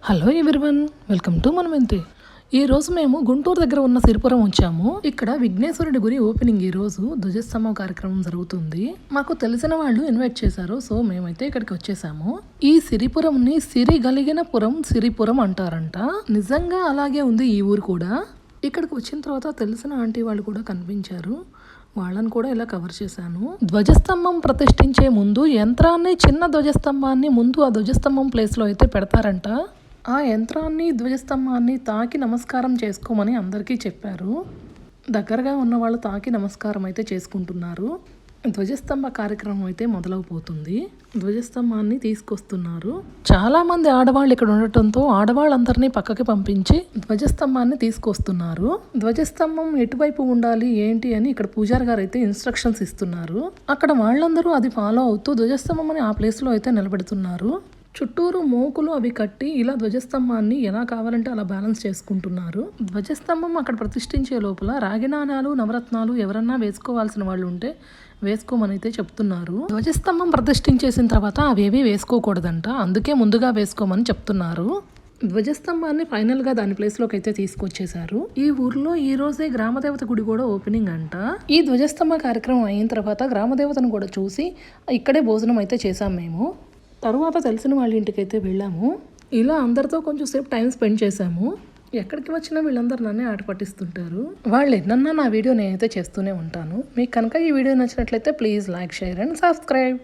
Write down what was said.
Hello everyone, welcome to మనమెంతి. ఈ రోజు మేము గుంటూరు దగ్గర ఉన్న సిరిపురం వచ్చాము. ఇక్కడ విఘ్నేశ్వరుడి గురి ఓపెనింగ్ ఈ రోజు ధ్వజస్తంభం కార్యక్రమం జరుగుతుంది. మాకు తెలిసిన వాళ్ళు ఇన్వైట్ చేశారు, సో మేమైతే ఇక్కడికి వచ్చేసాము. ఈ సిరిపురంని సిరి గలిగిన పురం సిరిపురం అంటారంట. నిజంగా అలాగే ఉంది ఈ ఊరు కూడా. ఇక్కడికి వచ్చిన తర్వాత తెలిసిన ఆంటీ వాళ్ళు కూడా కనిపించారు. వాళ్ళని కూడా ఇలా కవర్ చేశాను. ధ్వజస్తంభం ప్రతిష్ఠించే ముందు యంత్రాన్ని, చిన్న ధ్వజస్తంభాన్ని ముందు ఆ ధ్వజస్తంభం ప్లేస్లో అయితే పెడతారంట. ఆ యంత్రాన్ని, ధ్వజస్తంభాన్ని తాకి నమస్కారం చేసుకోమని అందరికీ చెప్పారు. దగ్గరగా ఉన్న వాళ్ళు తాకి నమస్కారం అయితే చేసుకుంటున్నారు. ధ్వజస్తంభ కార్యక్రమం అయితే మొదలవుపోతుంది. ధ్వజస్తంభాన్ని తీసుకొస్తున్నారు. చాలా మంది ఆడవాళ్ళు ఇక్కడ ఉండటంతో ఆడవాళ్ళందరినీ పక్కకి పంపించి ధ్వజస్తంభాన్ని తీసుకొస్తున్నారు. ధ్వజస్తంభం ఎటువైపు ఉండాలి ఏంటి అని ఇక్కడ పూజారి గారు అయితే ఇన్స్ట్రక్షన్స్ ఇస్తున్నారు. అక్కడ వాళ్ళందరూ అది ఫాలో అవుతూ ధ్వజస్తంభం అని ఆ ప్లేస్లో అయితే నిలబెడుతున్నారు. చుట్టూరు మోకులు అవి కట్టి ఇలా ధ్వజస్తంభాన్ని ఎలా కావాలంటే అలా బ్యాలెన్స్ చేసుకుంటున్నారు. ధ్వజస్తంభం అక్కడ ప్రతిష్ఠించే లోపల రాగి నాణాలు, నవరత్నాలు ఎవరన్నా వేసుకోవాల్సిన వాళ్ళు ఉంటే వేసుకోమని అయితే చెప్తున్నారు. ధ్వజస్తంభం ప్రతిష్ఠించేసిన తర్వాత అవేవి వేసుకోకూడదంట, అందుకే ముందుగా వేసుకోమని చెప్తున్నారు. ధ్వజస్తంభాన్ని ఫైనల్గా దాని ప్లేస్లోకి అయితే తీసుకొచ్చేసారు. ఈ ఊర్లో ఈ రోజే గ్రామదేవత గుడి కూడా ఓపెనింగ్ అంట. ఈ ధ్వజస్తంభ కార్యక్రమం అయిన తర్వాత గ్రామదేవతను కూడా చూసి ఇక్కడే భోజనం అయితే చేసాం మేము. తరువాత తెలిసిన వాళ్ళ ఇంటికి అయితే వెళ్ళాము. ఇలా అందరితో కొంచెం సేపు టైం స్పెండ్ చేశాము. ఎక్కడికి వచ్చినా వీళ్ళందరూ నన్నే ఆట పట్టిస్తుంటారు. వాళ్ళు ఎన్నన్నా నా వీడియో నేనైతే చేస్తూనే ఉంటాను. మీకు కనుక ఈ వీడియో నచ్చినట్లయితే please like, share and subscribe.